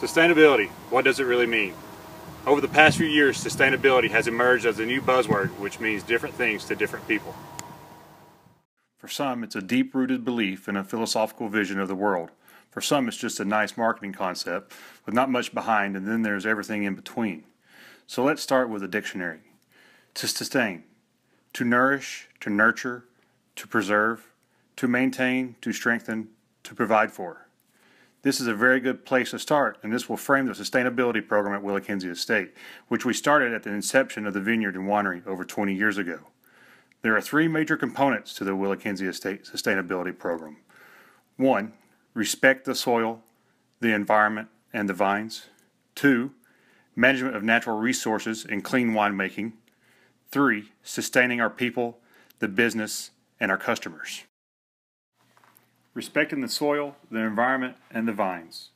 Sustainability, what does it really mean? Over the past few years, sustainability has emerged as a new buzzword which means different things to different people. For some, it's a deep-rooted belief and a philosophical vision of the world. For some, it's just a nice marketing concept with not much behind, and then there's everything in between. So let's start with a dictionary. To sustain, to nourish, to nurture, to preserve, to maintain, to strengthen, to provide for. This is a very good place to start, and this will frame the sustainability program at WillaKenzie Estate, which we started at the inception of the vineyard and winery over 20 years ago. There are three major components to the WillaKenzie Estate sustainability program. 1. Respect the soil, the environment, and the vines. 2. Management of natural resources and clean winemaking. 3. Sustaining our people, the business, and our customers. Respecting the soil, the environment, and the vines.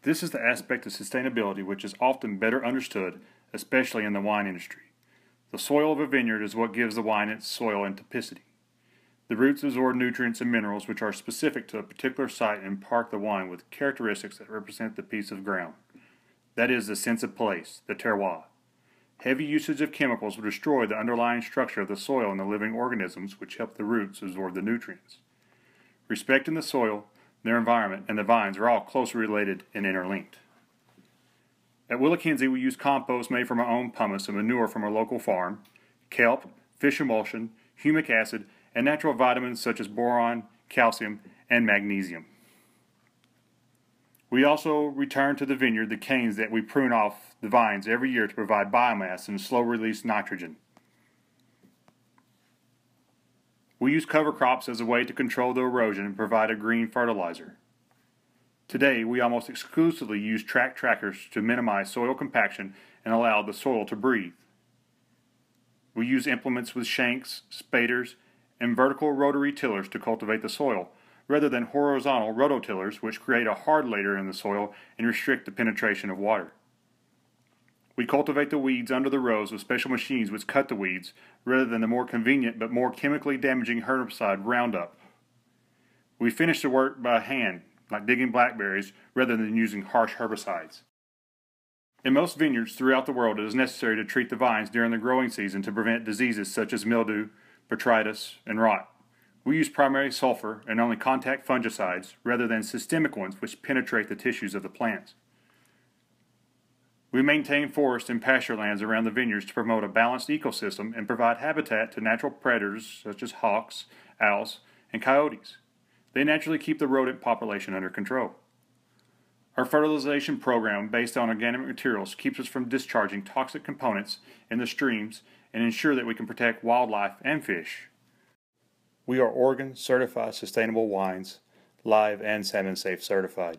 This is the aspect of sustainability which is often better understood, especially in the wine industry. The soil of a vineyard is what gives the wine its soil and typicity. The roots absorb nutrients and minerals which are specific to a particular site and impart the wine with characteristics that represent the piece of ground. That is the sense of place, the terroir. Heavy usage of chemicals will destroy the underlying structure of the soil and the living organisms which help the roots absorb the nutrients. Respecting the soil, their environment, and the vines are all closely related and interlinked. At WillaKenzie, we use compost made from our own pumice and manure from our local farm, kelp, fish emulsion, humic acid, and natural vitamins such as boron, calcium, and magnesium. We also return to the vineyard the canes that we prune off the vines every year to provide biomass and slow-release nitrogen. We use cover crops as a way to control the erosion and provide a green fertilizer. Today, we almost exclusively use track trackers to minimize soil compaction and allow the soil to breathe. We use implements with shanks, spaders, and vertical rotary tillers to cultivate the soil, rather than horizontal rototillers which create a hard layer in the soil and restrict the penetration of water. We cultivate the weeds under the rows with special machines which cut the weeds, rather than the more convenient but more chemically damaging herbicide Roundup. We finish the work by hand, like digging blackberries, rather than using harsh herbicides. In most vineyards throughout the world, it is necessary to treat the vines during the growing season to prevent diseases such as mildew, botrytis, and rot. We use primary sulfur and only contact fungicides, rather than systemic ones which penetrate the tissues of the plants. We maintain forest and pasture lands around the vineyards to promote a balanced ecosystem and provide habitat to natural predators such as hawks, owls, and coyotes. They naturally keep the rodent population under control. Our fertilization program, based on organic materials, keeps us from discharging toxic components in the streams and ensure that we can protect wildlife and fish. We are Oregon Certified Sustainable Wines, live and salmon safe certified.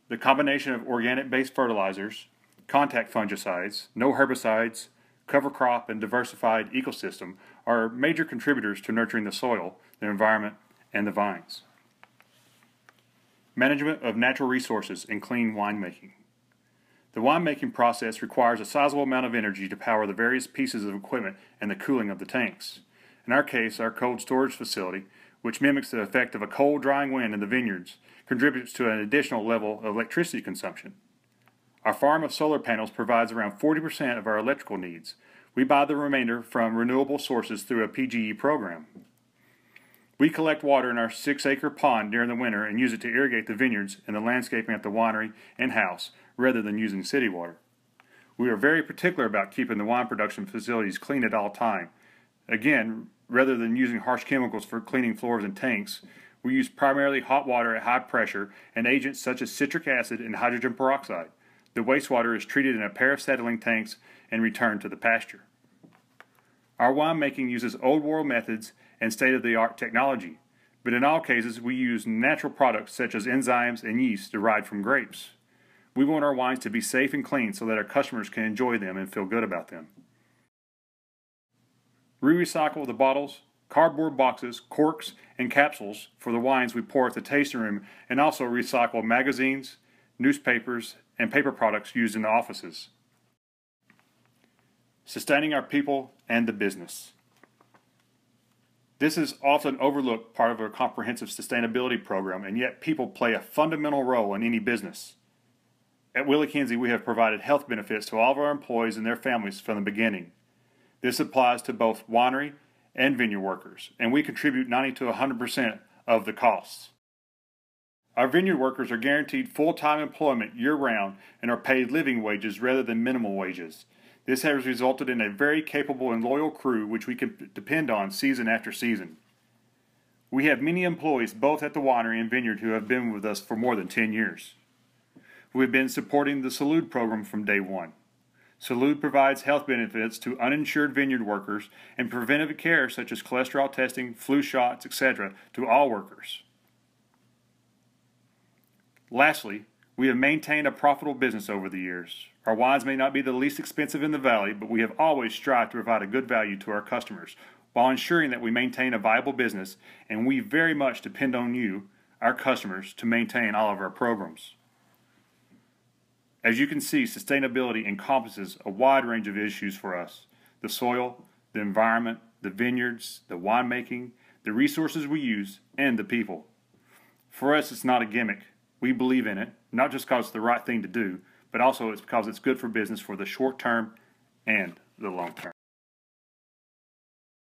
The combination of organic-based fertilizers, contact fungicides, no herbicides, cover crop, and diversified ecosystem are major contributors to nurturing the soil, the environment, and the vines. Management of natural resources and clean winemaking. The winemaking process requires a sizable amount of energy to power the various pieces of equipment and the cooling of the tanks. In our case, our cold storage facility, which mimics the effect of a cold, drying wind in the vineyards, contributes to an additional level of electricity consumption. Our farm of solar panels provides around 40% of our electrical needs. We buy the remainder from renewable sources through a PGE program. We collect water in our 6-acre pond during the winter and use it to irrigate the vineyards and the landscaping at the winery and house, rather than using city water. We are very particular about keeping the wine production facilities clean at all time. Again, rather than using harsh chemicals for cleaning floors and tanks, we use primarily hot water at high pressure and agents such as citric acid and hydrogen peroxide. The wastewater is treated in a pair of settling tanks and returned to the pasture. Our winemaking uses old world methods and state-of-the-art technology, but in all cases we use natural products such as enzymes and yeast derived from grapes. We want our wines to be safe and clean so that our customers can enjoy them and feel good about them. We recycle the bottles, cardboard boxes, corks, and capsules for the wines we pour at the tasting room, and also recycle magazines, newspapers, and paper products used in the offices. Sustaining our people and the business. This is often overlooked part of a comprehensive sustainability program, and yet people play a fundamental role in any business. At WillaKenzie, we have provided health benefits to all of our employees and their families from the beginning. This applies to both winery and vineyard workers, and we contribute 90 to 100% of the costs. Our vineyard workers are guaranteed full-time employment year-round and are paid living wages rather than minimal wages. This has resulted in a very capable and loyal crew which we can depend on season after season. We have many employees both at the winery and vineyard who have been with us for more than 10 years. We have been supporting the Salud program from day one. Salud provides health benefits to uninsured vineyard workers and preventive care such as cholesterol testing, flu shots, etc. to all workers. Lastly, we have maintained a profitable business over the years. Our wines may not be the least expensive in the valley, but we have always strived to provide a good value to our customers while ensuring that we maintain a viable business, and we very much depend on you, our customers, to maintain all of our programs. As you can see, sustainability encompasses a wide range of issues for us: the soil, the environment, the vineyards, the winemaking, the resources we use, and the people. For us, it's not a gimmick. We believe in it, not just because it's the right thing to do, but also it's because it's good for business for the short term and the long term.